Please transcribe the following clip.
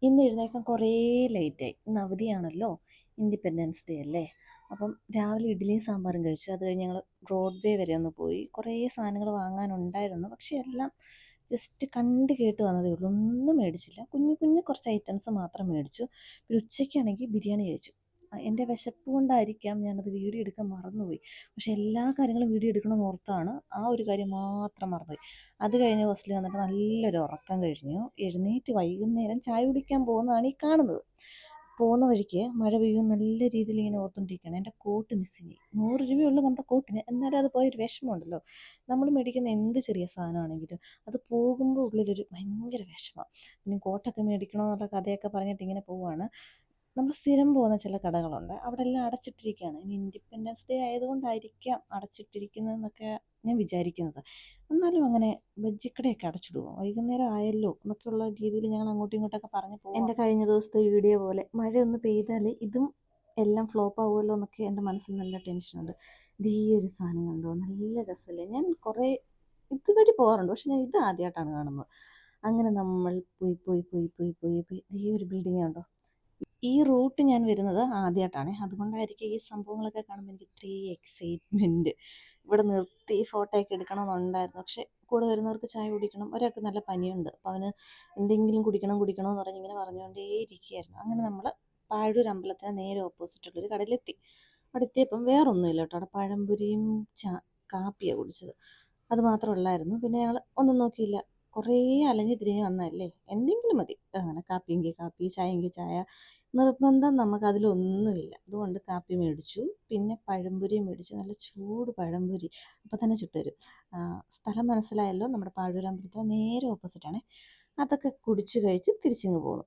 ഇന്ന് എഴുന്നേൽക്കാൻ കുറേ ലേറ്റായി. ഇന്ന് അവധിയാണല്ലോ, ഇൻഡിപെൻഡൻസ് ഡേ അല്ലേ. അപ്പം രാവിലെ ഇഡ്ഡലിയും സാമ്പാറും കഴിച്ചു. അത് കഴിഞ്ഞ് ഞങ്ങൾ ബ്രോഡ്വേ വരെ ഒന്ന് പോയി. കുറേ സാധനങ്ങൾ വാങ്ങാനുണ്ടായിരുന്നു, പക്ഷേ എല്ലാം ജസ്റ്റ് കണ്ട് കേട്ട് വന്നതേ ഉള്ളൂ. ഒന്നും മേടിച്ചില്ല. കുഞ്ഞു കുഞ്ഞു കുറച്ച് ഐറ്റംസ് മാത്രം മേടിച്ചു. പിന്നെ ഉച്ചയ്ക്കാണെങ്കിൽ ബിരിയാണി കഴിച്ചു. എൻ്റെ വിശപ്പ് കൊണ്ടായിരിക്കാം ഞാനത് വീഡിയോ എടുക്കാൻ മറന്നുപോയി. പക്ഷേ എല്ലാ കാര്യങ്ങളും വീഡിയോ എടുക്കണമെന്ന് ഓർത്താണ്, ആ ഒരു കാര്യം മാത്രം മറന്നുപോയി. അത് കഴിഞ്ഞ് ഹോസ്റ്റലിൽ വന്നിട്ട് നല്ലൊരു ഉറക്കം കഴിഞ്ഞു. എഴുന്നേറ്റ് വൈകുന്നേരം ചായ കുടിക്കാൻ പോകുന്നതാണ് ഈ കാണുന്നത്. പോകുന്ന വഴിക്ക് മഴ പെയ്യും നല്ല രീതിയിൽ ഇങ്ങനെ ഓർത്തുകൊണ്ടിരിക്കുകയാണ്. എൻ്റെ കോട്ട് മിസ്സിങ്. 100 രൂപയുള്ളൂ നമ്മുടെ കോട്ടിന്, എന്നാലും അത് പോയൊരു വിഷമമുണ്ടല്ലോ. നമ്മൾ മേടിക്കുന്ന എന്ത് ചെറിയ സാധനമാണെങ്കിലും അത് പോകുമ്പോൾ ഉള്ളിലൊരു ഭയങ്കര വിഷമമാണ്. പിന്നെ കോട്ടൊക്കെ മേടിക്കണമെന്നുള്ള കഥയൊക്കെ പറഞ്ഞിട്ട് ഇങ്ങനെ പോവുകയാണ്. നമ്മൾ സ്ഥിരം പോകുന്ന ചില കടകളുണ്ട്, അവിടെ എല്ലാം അടച്ചിട്ടിരിക്കുകയാണ്. ഇനി ഇൻഡിപെൻഡൻസ് ഡേ ആയതുകൊണ്ടായിരിക്കാം അടച്ചിട്ടിരിക്കുന്നതെന്നൊക്കെ ഞാൻ വിചാരിക്കുന്നത്. എന്നാലും അങ്ങനെ ബജ്ജിക്കടയൊക്കെ അടച്ചിടുമോ? വൈകുന്നേരം ആയല്ലോ എന്നൊക്കെയുള്ള രീതിയിൽ ഞങ്ങൾ അങ്ങോട്ടും ഇങ്ങോട്ടൊക്കെ പറഞ്ഞു പോകും. എൻ്റെ കഴിഞ്ഞ ദിവസത്തെ വീഡിയോ പോലെ മഴയൊന്ന് പെയ്താൽ ഇതും എല്ലാം ഫ്ലോപ്പ് ആവുമല്ലോ എന്നൊക്കെ എൻ്റെ മനസ്സിൽ നല്ല ടെൻഷനുണ്ട്. ഇത് ഈ ഒരു സാധനം കണ്ടോ, നല്ല രസമല്ലേ. ഞാൻ കുറേ ഇതുവഴി പോകാറുണ്ട്, പക്ഷെ ഞാൻ ഇത് ആദ്യമായിട്ടാണ് കാണുന്നത്. അങ്ങനെ നമ്മൾ പോയി പോയി പോയി പോയി പോയി പോയി ഈ ഒരു ബിൽഡിംഗ് കണ്ടോ. ഈ റൂട്ട് ഞാൻ വരുന്നത് ആദ്യമായിട്ടാണ്, അതുകൊണ്ടായിരിക്കും ഈ സംഭവങ്ങളൊക്കെ കാണുമ്പോൾ എനിക്ക് ഇത്രയും എക്സൈറ്റ്മെൻറ്റ്. ഇവിടെ നിർത്തി ഫോട്ടോ ഒക്കെ എടുക്കണമെന്നുണ്ടായിരുന്നു, പക്ഷേ കൂടെ വരുന്നവർക്ക് ചായ കുടിക്കണം. ഒരാൾക്ക് നല്ല പനിയുണ്ട്, അപ്പോൾ അവന് എന്തെങ്കിലും കുടിക്കണം കുടിക്കണം എന്ന് പറഞ്ഞ് ഇങ്ങനെ പറഞ്ഞുകൊണ്ടേ ഇരിക്കുകയായിരുന്നു. അങ്ങനെ നമ്മൾ പാഴൂർ അമ്പലത്തിന് നേരെ ഓപ്പോസിറ്റുള്ളൊരു കടയിലെത്തി. അവിടെ എത്തിയപ്പം വേറൊന്നുമില്ല കേട്ടോ, അവിടെ പഴംപൊരിയും കാപ്പിയാണ് കുടിച്ചത്. അത് മാത്രമുള്ളായിരുന്നു. പിന്നെ ഞങ്ങൾ ഒന്നും നോക്കിയില്ല, കുറേ അലഞ്ഞ് തിരിഞ്ഞ് വന്നതല്ലേ, എന്തെങ്കിലും മതി. അങ്ങനെ കാപ്പിയെങ്കിൽ കാപ്പി, ചായയെങ്കിൽ ചായ, നിർബന്ധം നമുക്കതിലൊന്നുമില്ല. അതുകൊണ്ട് കാപ്പി മേടിച്ചു. പിന്നെ പഴംപൊരി മേടിച്ചു, നല്ല ചൂട് പഴംപൊരി അപ്പം തന്നെ ചുട്ടുതരും. സ്ഥലം മനസ്സിലായല്ലോ, നമ്മുടെ പാഴൂർ അമ്പലത്തിന് നേരെ ഓപ്പോസിറ്റാണ്. അതൊക്കെ കുടിച്ച് കഴിച്ച് തിരിച്ചിങ്ങ് പോന്നു.